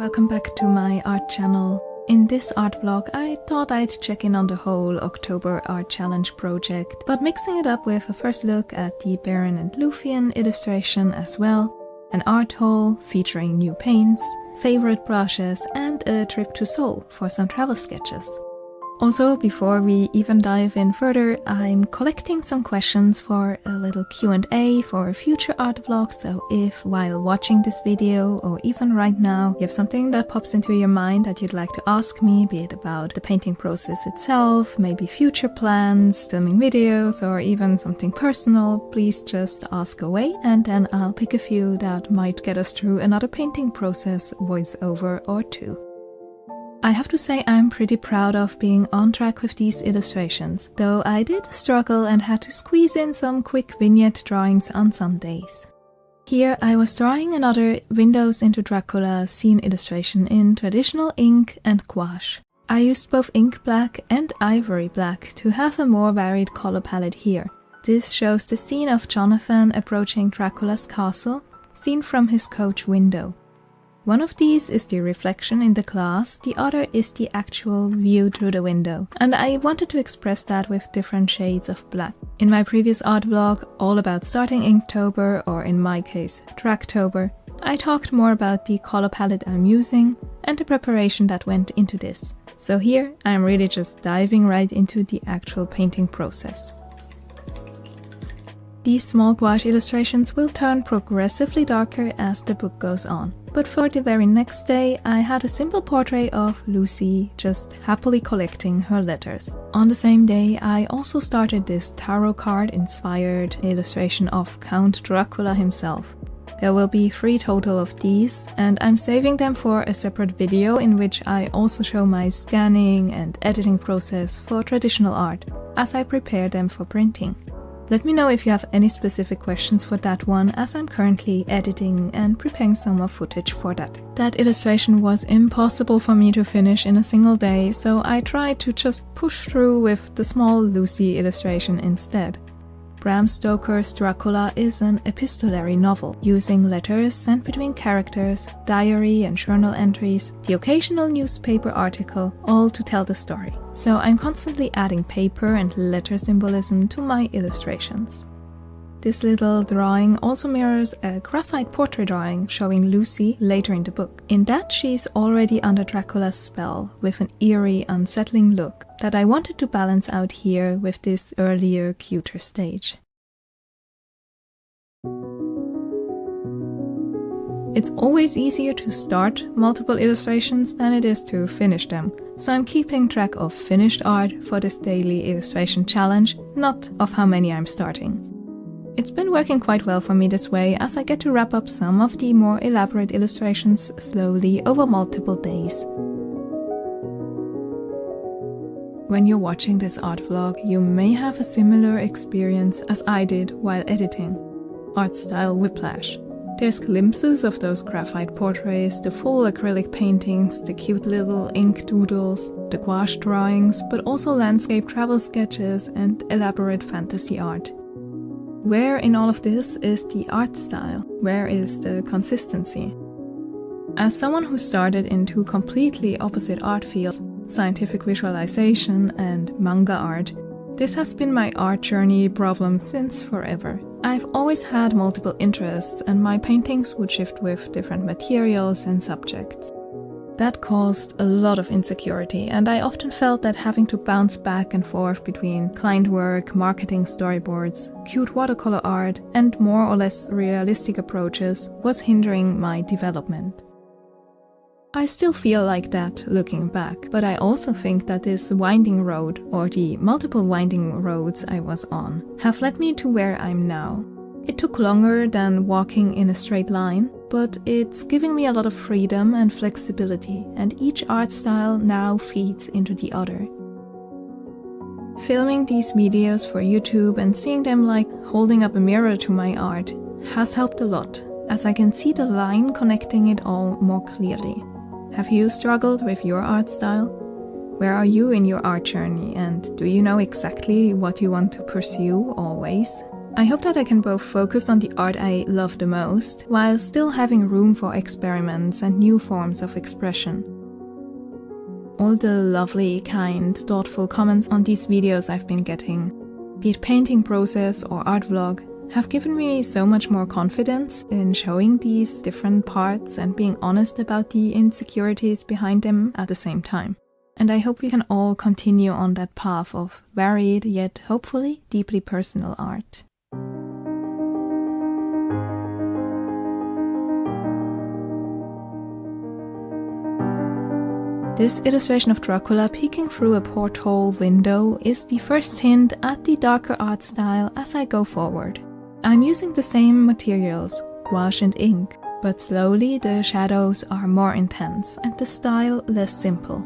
Welcome back to my art channel. In this art vlog I thought I'd check in on the whole October art challenge project, but mixing it up with a first look at the Beren Lúthien illustration as well, an art haul featuring new paints, favorite brushes and a trip to Seoul for some travel sketches. Also, before we even dive in further, I'm collecting some questions for a little Q&A for a future art vlog, so if while watching this video or even right now you have something that pops into your mind that you'd like to ask me, be it about the painting process itself, maybe future plans, filming videos or even something personal, please just ask away and then I'll pick a few that might get us through another painting process voiceover or two. I have to say I'm pretty proud of being on track with these illustrations, though I did struggle and had to squeeze in some quick vignette drawings on some days. Here I was drawing another Windows into Dracula scene illustration in traditional ink and gouache. I used both ink black and ivory black to have a more varied color palette here. This shows the scene of Jonathan approaching Dracula's castle, seen from his coach window. One of these is the reflection in the glass, the other is the actual view through the window, and I wanted to express that with different shades of black. In my previous art vlog, all about starting Inktober, or in my case, DRACtober, I talked more about the color palette I'm using and the preparation that went into this. So here, I'm really just diving right into the actual painting process. These small gouache illustrations will turn progressively darker as the book goes on. But for the very next day, I had a simple portrait of Lucy just happily collecting her letters. On the same day, I also started this tarot card inspired illustration of Count Dracula himself. There will be 3 total of these, and I'm saving them for a separate video in which I also show my scanning and editing process for traditional art, as I prepare them for printing. Let me know if you have any specific questions for that one, as I'm currently editing and preparing some more footage for that. That illustration was impossible for me to finish in a single day, so I tried to just push through with the small Lucy illustration instead. Bram Stoker's Dracula is an epistolary novel, using letters sent between characters, diary and journal entries, the occasional newspaper article, all to tell the story. So I'm constantly adding paper and letter symbolism to my illustrations. This little drawing also mirrors a graphite portrait drawing showing Lucy later in the book. In that she's already under Dracula's spell with an eerie, unsettling look that I wanted to balance out here with this earlier, cuter stage. It's always easier to start multiple illustrations than it is to finish them, so I'm keeping track of finished art for this daily illustration challenge, not of how many I'm starting. It's been working quite well for me this way, as I get to wrap up some of the more elaborate illustrations slowly over multiple days. When you're watching this art vlog, you may have a similar experience as I did while editing. Art style whiplash. There's glimpses of those graphite portraits, the full acrylic paintings, the cute little ink doodles, the gouache drawings, but also landscape travel sketches and elaborate fantasy art. Where in all of this is the art style? Where is the consistency? As someone who started in 2 completely opposite art fields, scientific visualization and manga art, this has been my art journey problem since forever. I've always had multiple interests and my paintings would shift with different materials and subjects. That caused a lot of insecurity, and I often felt that having to bounce back and forth between client work, marketing storyboards, cute watercolor art, and more or less realistic approaches was hindering my development. I still feel like that looking back, but I also think that this winding road, or the multiple winding roads I was on, have led me to where I'm now. It took longer than walking in a straight line, but it's giving me a lot of freedom and flexibility, and each art style now feeds into the other. Filming these videos for YouTube and seeing them like holding up a mirror to my art has helped a lot, as I can see the line connecting it all more clearly. Have you struggled with your art style? Where are you in your art journey, and do you know exactly what you want to pursue always? I hope that I can both focus on the art I love the most, while still having room for experiments and new forms of expression. All the lovely, kind, thoughtful comments on these videos I've been getting, be it painting process or art vlog, have given me so much more confidence in showing these different parts and being honest about the insecurities behind them at the same time. And I hope we can all continue on that path of varied yet hopefully deeply personal art. This illustration of Dracula peeking through a porthole window is the first hint at the darker art style as I go forward. I'm using the same materials, gouache and ink, but slowly the shadows are more intense and the style less simple.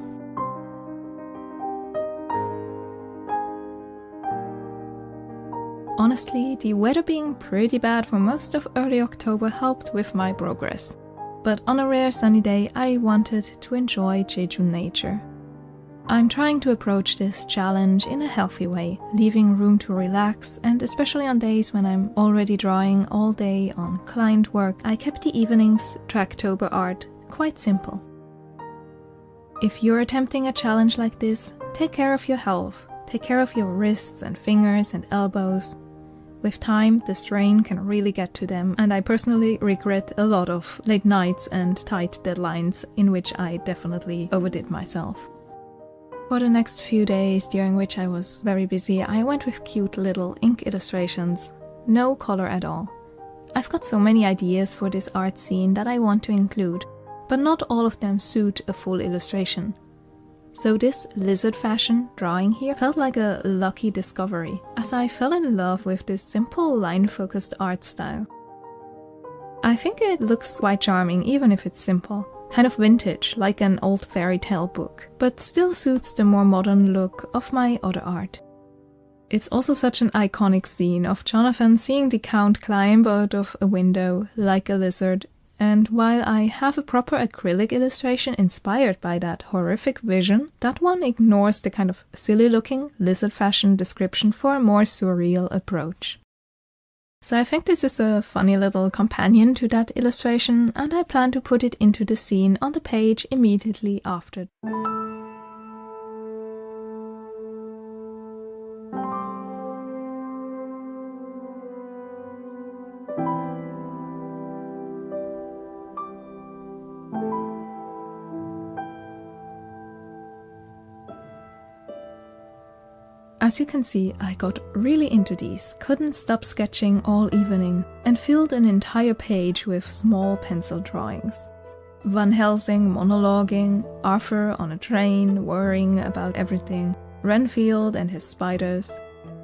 Honestly, the weather being pretty bad for most of early October helped with my progress. But on a rare sunny day, I wanted to enjoy Jeju nature. I'm trying to approach this challenge in a healthy way, leaving room to relax, and especially on days when I'm already drawing all day on client work, I kept the evening's DRACtober art quite simple. If you're attempting a challenge like this, take care of your health, take care of your wrists and fingers and elbows. With time, the strain can really get to them, and I personally regret a lot of late nights and tight deadlines in which I definitely overdid myself. For the next few days, during which I was very busy, I went with cute little ink illustrations, no color at all. I've got so many ideas for this art scene that I want to include, but not all of them suit a full illustration. So this lizard fashion drawing here felt like a lucky discovery, as I fell in love with this simple line-focused art style. I think it looks quite charming even if it's simple, kind of vintage, like an old fairy tale book, but still suits the more modern look of my other art. It's also such an iconic scene of Jonathan seeing the Count climb out of a window like a lizard. And while I have a proper acrylic illustration inspired by that horrific vision, that one ignores the kind of silly-looking lizard fashion description for a more surreal approach. So I think this is a funny little companion to that illustration, and I plan to put it into the scene on the page immediately after. As you can see, I got really into these, couldn't stop sketching all evening, and filled an entire page with small pencil drawings. Van Helsing monologuing, Arthur on a train worrying about everything, Renfield and his spiders.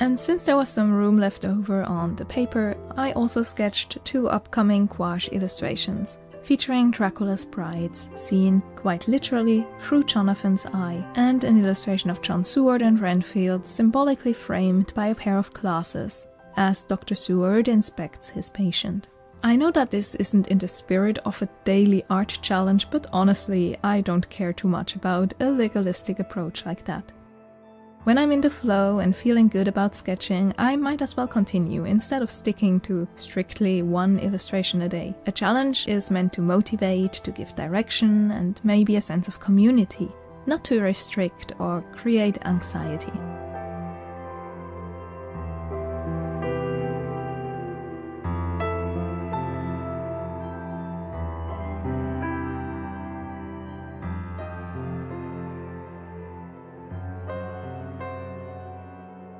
And since there was some room left over on the paper, I also sketched 2 upcoming gouache illustrations, featuring Dracula's brides, seen, quite literally, through Jonathan's eye, and an illustration of John Seward and Renfield symbolically framed by a pair of glasses, as Dr. Seward inspects his patient. I know that this isn't in the spirit of a daily art challenge, but honestly, I don't care too much about a legalistic approach like that. When I'm in the flow and feeling good about sketching, I might as well continue instead of sticking to strictly 1 illustration a day. A challenge is meant to motivate, to give direction, and maybe a sense of community, not to restrict or create anxiety.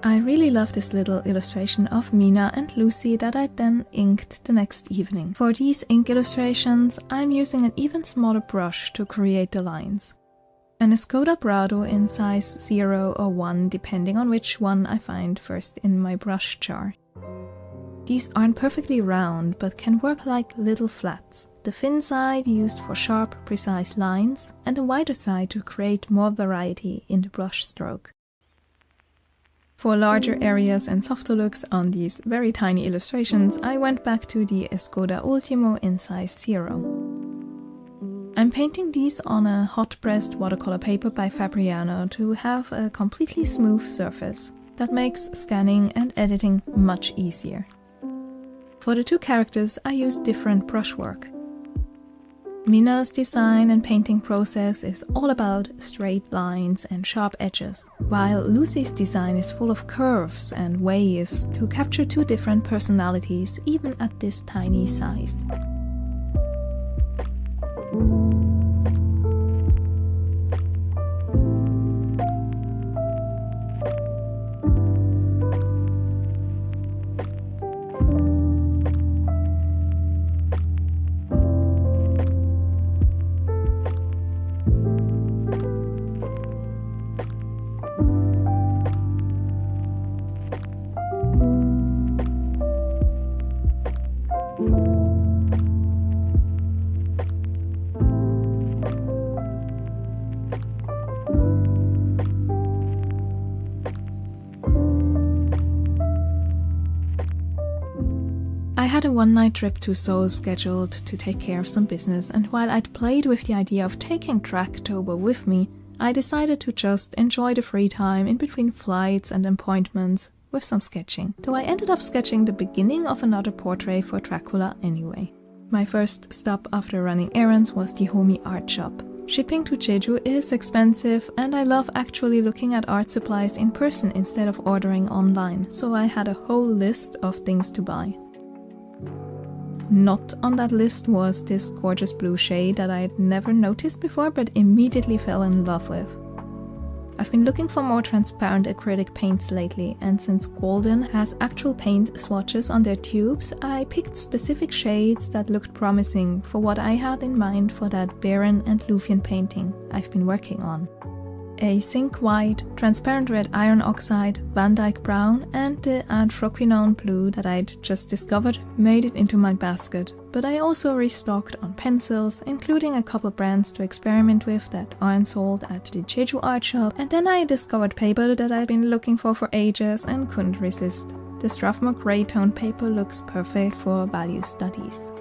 I really love this little illustration of Mina and Lucy that I then inked the next evening. For these ink illustrations, I'm using an even smaller brush to create the lines. An Escoda Brado in size 0 or 1, depending on which one I find first in my brush jar. These aren't perfectly round, but can work like little flats. The thin side used for sharp, precise lines, and the wider side to create more variety in the brush stroke. For larger areas and softer looks on these very tiny illustrations, I went back to the Escoda Ultimo in size 0. I'm painting these on a hot-pressed watercolor paper by Fabriano to have a completely smooth surface. that makes scanning and editing much easier. For the two characters I use different brushwork. Mina's design and painting process is all about straight lines and sharp edges, while Lucy's design is full of curves and waves to capture two different personalities even at this tiny size. I had a one-night trip to Seoul scheduled to take care of some business, and while I'd played with the idea of taking DRACtober with me, I decided to just enjoy the free time in between flights and appointments with some sketching, though I ended up sketching the beginning of another portrait for Dracula anyway. My first stop after running errands was the homie art shop. Shipping to Jeju is expensive, and I love actually looking at art supplies in person instead of ordering online, so I had a whole list of things to buy. Not on that list was this gorgeous blue shade that I'd never noticed before but immediately fell in love with. I've been looking for more transparent acrylic paints lately, and since Golden has actual paint swatches on their tubes, I picked specific shades that looked promising for what I had in mind for that Beren Lúthien painting I've been working on. A zinc white, transparent red iron oxide, Van Dyke brown and the anthraquinone blue that I'd just discovered made it into my basket, but I also restocked on pencils, including a couple brands to experiment with that aren't sold at the Jeju art shop, and then I discovered paper that I'd been looking for ages and couldn't resist. The Strathmore grey tone paper looks perfect for value studies.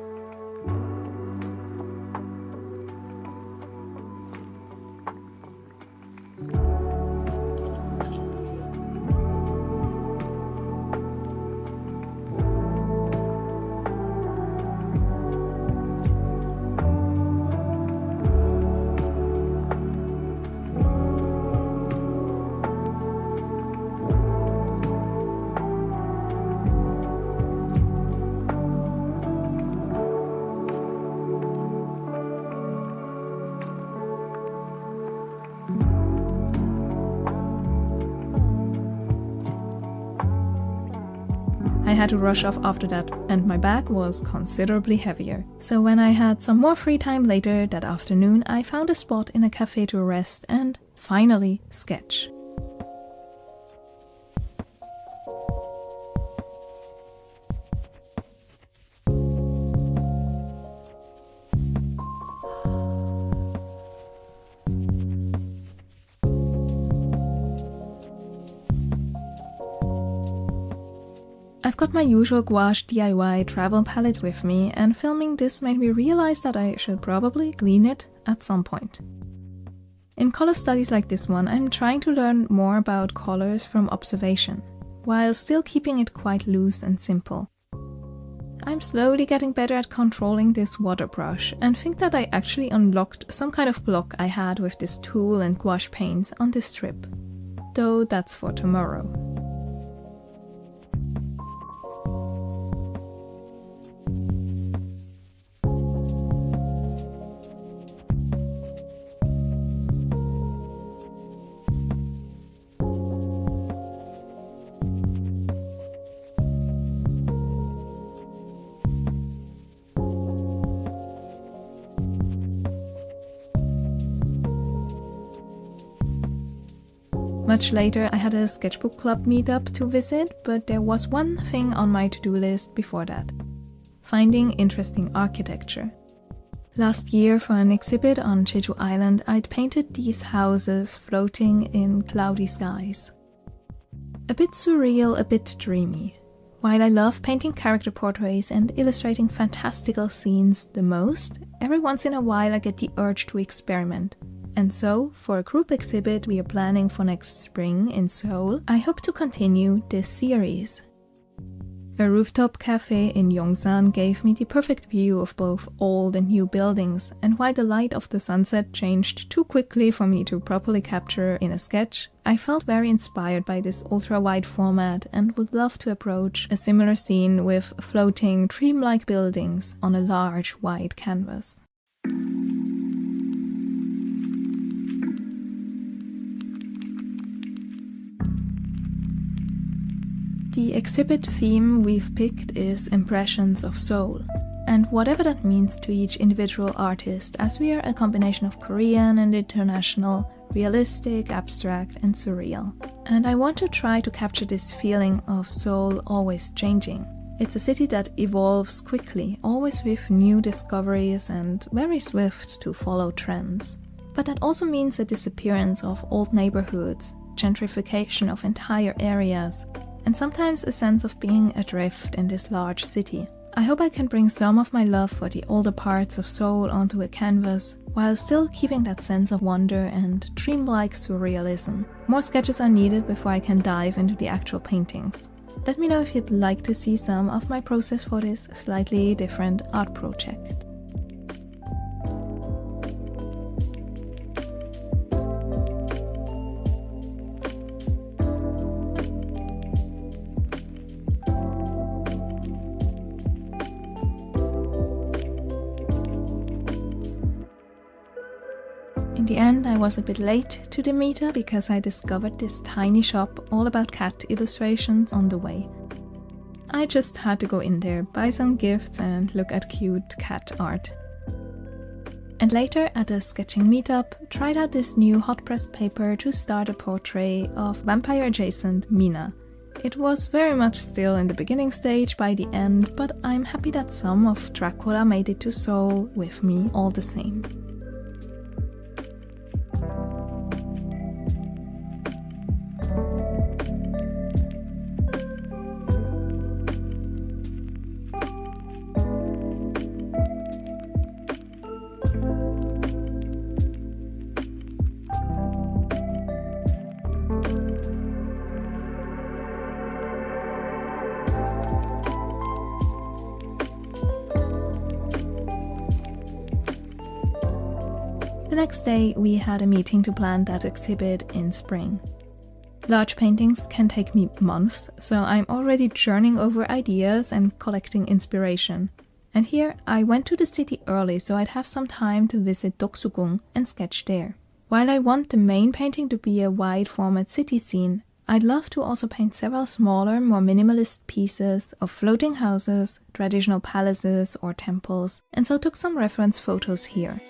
I had to rush off after that, and my bag was considerably heavier. So when I had some more free time later that afternoon, I found a spot in a cafe to rest and, finally, sketch. I've got my usual gouache DIY travel palette with me, and filming this made me realize that I should probably clean it at some point. In color studies like this one, I'm trying to learn more about colors from observation, while still keeping it quite loose and simple. I'm slowly getting better at controlling this water brush, and think that I actually unlocked some kind of block I had with this tool and gouache paint on this trip. Though that's for tomorrow. Much later, I had a sketchbook club meetup to visit, but there was one thing on my to-do list before that: finding interesting architecture. Last year, for an exhibit on Jeju Island, I'd painted these houses floating in cloudy skies. A bit surreal, a bit dreamy. While I love painting character portraits and illustrating fantastical scenes the most, every once in a while I get the urge to experiment. And so, for a group exhibit we are planning for next spring in Seoul, I hope to continue this series. A rooftop cafe in Yongsan gave me the perfect view of both old and new buildings, and while the light of the sunset changed too quickly for me to properly capture in a sketch, I felt very inspired by this ultra-wide format and would love to approach a similar scene with floating, dreamlike buildings on a large, wide canvas. The exhibit theme we've picked is Impressions of Seoul, and whatever that means to each individual artist, as we are a combination of Korean and international, realistic, abstract and surreal. And I want to try to capture this feeling of Seoul always changing. It's a city that evolves quickly, always with new discoveries and very swift to follow trends. But that also means a disappearance of old neighborhoods, gentrification of entire areas, and sometimes a sense of being adrift in this large city. I hope I can bring some of my love for the older parts of Seoul onto a canvas, while still keeping that sense of wonder and dreamlike surrealism. More sketches are needed before I can dive into the actual paintings. Let me know if you'd like to see some of my process for this slightly different art project. In the end, I was a bit late to the meetup because I discovered this tiny shop all about cat illustrations on the way. I just had to go in there, buy some gifts and look at cute cat art. And later at a sketching meetup, tried out this new hot pressed paper to start a portrait of vampire adjacent Mina. It was very much still in the beginning stage by the end, but I'm happy that some of Dracula made it to Seoul with me all the same. The next day we had a meeting to plan that exhibit in spring. Large paintings can take me months, so I'm already churning over ideas and collecting inspiration. And here I went to the city early so I'd have some time to visit Doksugung and sketch there. While I want the main painting to be a wide format city scene, I'd love to also paint several smaller, more minimalist pieces of floating houses, traditional palaces or temples, and so took some reference photos here.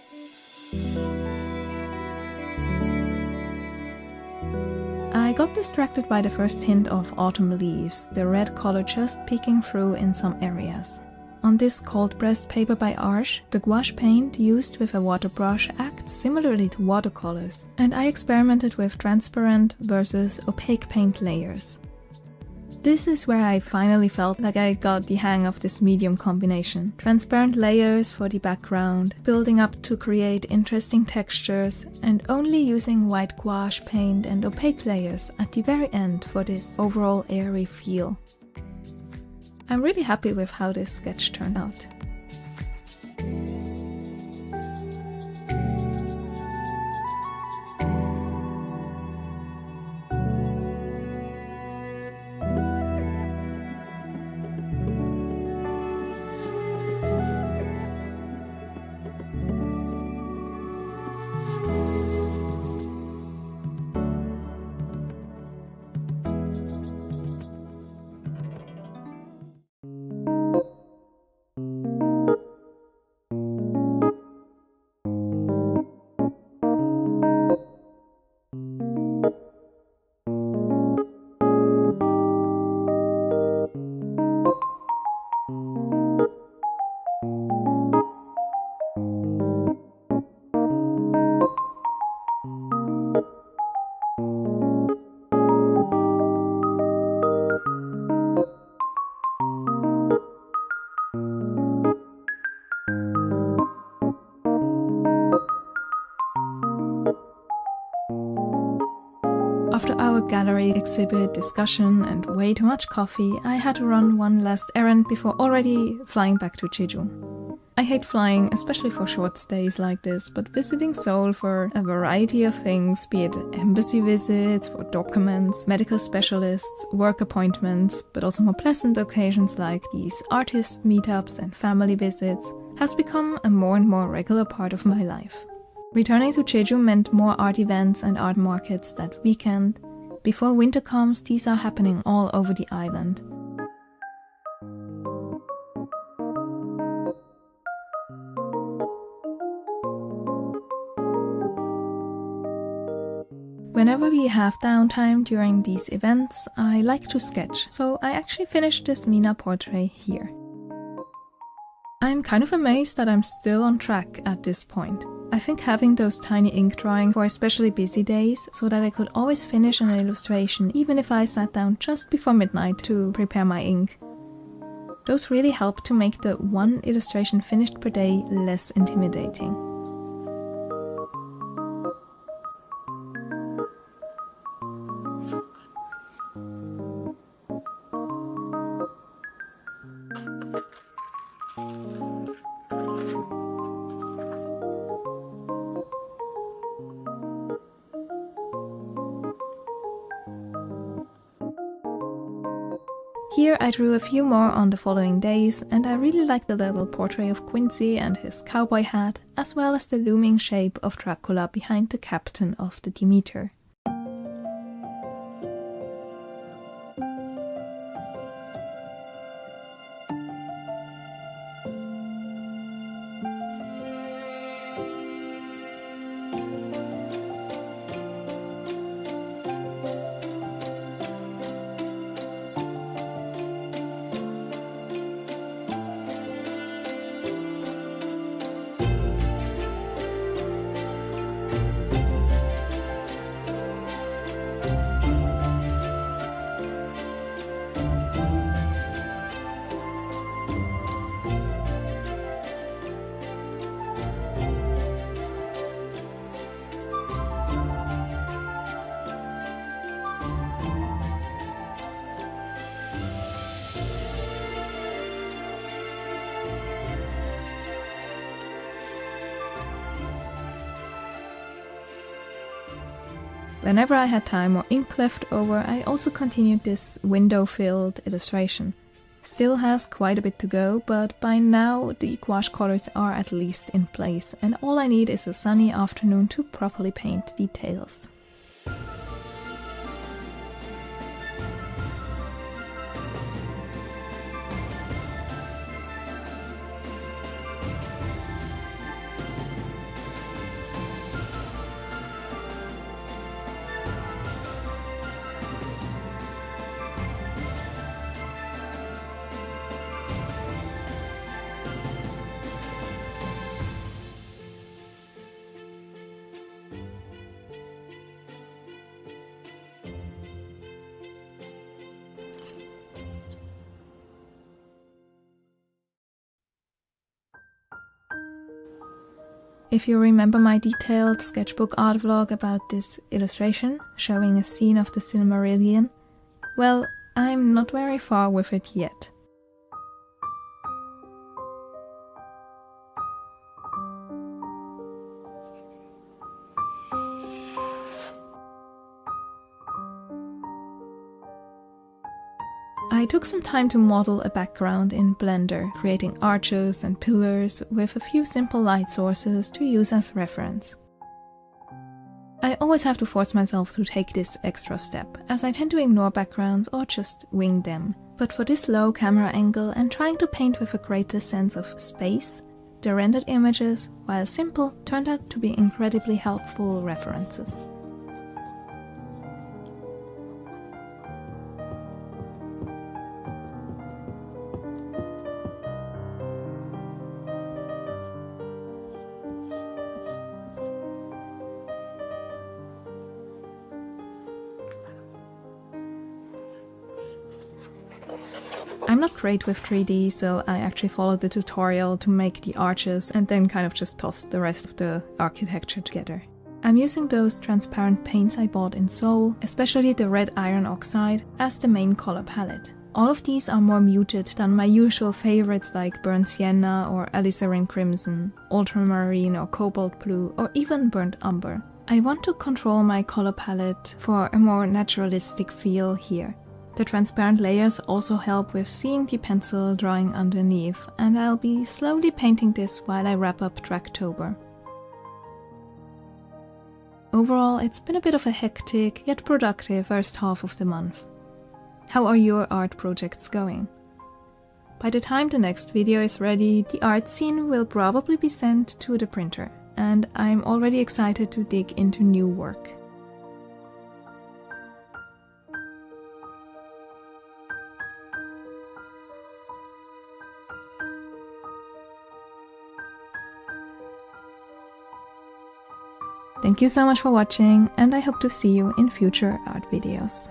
I got distracted by the first hint of autumn leaves, the red color just peeking through in some areas. On this cold-pressed paper by Arche, the gouache paint used with a water brush acts similarly to watercolors, and I experimented with transparent versus opaque paint layers. This is where I finally felt like I got the hang of this medium combination. Transparent layers for the background, building up to create interesting textures, and only using white gouache paint and opaque layers at the very end for this overall airy feel. I'm really happy with how this sketch turned out. our gallery exhibit, discussion and way too much coffee, I had to run one last errand before already flying back to Jeju. I hate flying, especially for short stays like this, but visiting Seoul for a variety of things, be it embassy visits, for documents, medical specialists, work appointments, but also more pleasant occasions like these artist meetups and family visits, has become a more and more regular part of my life. Returning to Jeju meant more art events and art markets that weekend. Before winter comes, these are happening all over the island. Whenever we have downtime during these events, I like to sketch, so I actually finished this Mina portrait here. I'm kind of amazed that I'm still on track at this point. I think having those tiny ink drawings for especially busy days, so that I could always finish an illustration even if I sat down just before midnight to prepare my ink. Those really help to make the one illustration finished per day less intimidating. Here I drew a few more on the following days, and I really like the little portrait of Quincy and his cowboy hat, as well as the looming shape of Dracula behind the captain of the Demeter. Whenever I had time or ink left over, I also continued this window-filled illustration. Still has quite a bit to go, but by now the gouache colors are at least in place, and all I need is a sunny afternoon to properly paint details. If you remember my detailed sketchbook art vlog about this illustration, showing a scene of the Silmarillion, well, I'm not very far with it yet. I took some time to model a background in Blender, creating arches and pillars with a few simple light sources to use as reference. I always have to force myself to take this extra step, as I tend to ignore backgrounds or just wing them. But for this low camera angle and trying to paint with a greater sense of space, the rendered images, while simple, turned out to be incredibly helpful references. I'm not great with 3D, so I actually followed the tutorial to make the arches and then kind of just tossed the rest of the architecture together. I'm using those transparent paints I bought in Seoul, especially the red iron oxide, as the main color palette. All of these are more muted than my usual favorites like burnt sienna or alizarin crimson, ultramarine or cobalt blue, or even burnt umber. I want to control my color palette for a more naturalistic feel here. The transparent layers also help with seeing the pencil drawing underneath, and I'll be slowly painting this while I wrap up DRACtober. Overall, it's been a bit of a hectic yet productive first half of the month. How are your art projects going? By the time the next video is ready, the art scene will probably be sent to the printer, and I'm already excited to dig into new work. Thank you so much for watching, and I hope to see you in future art videos.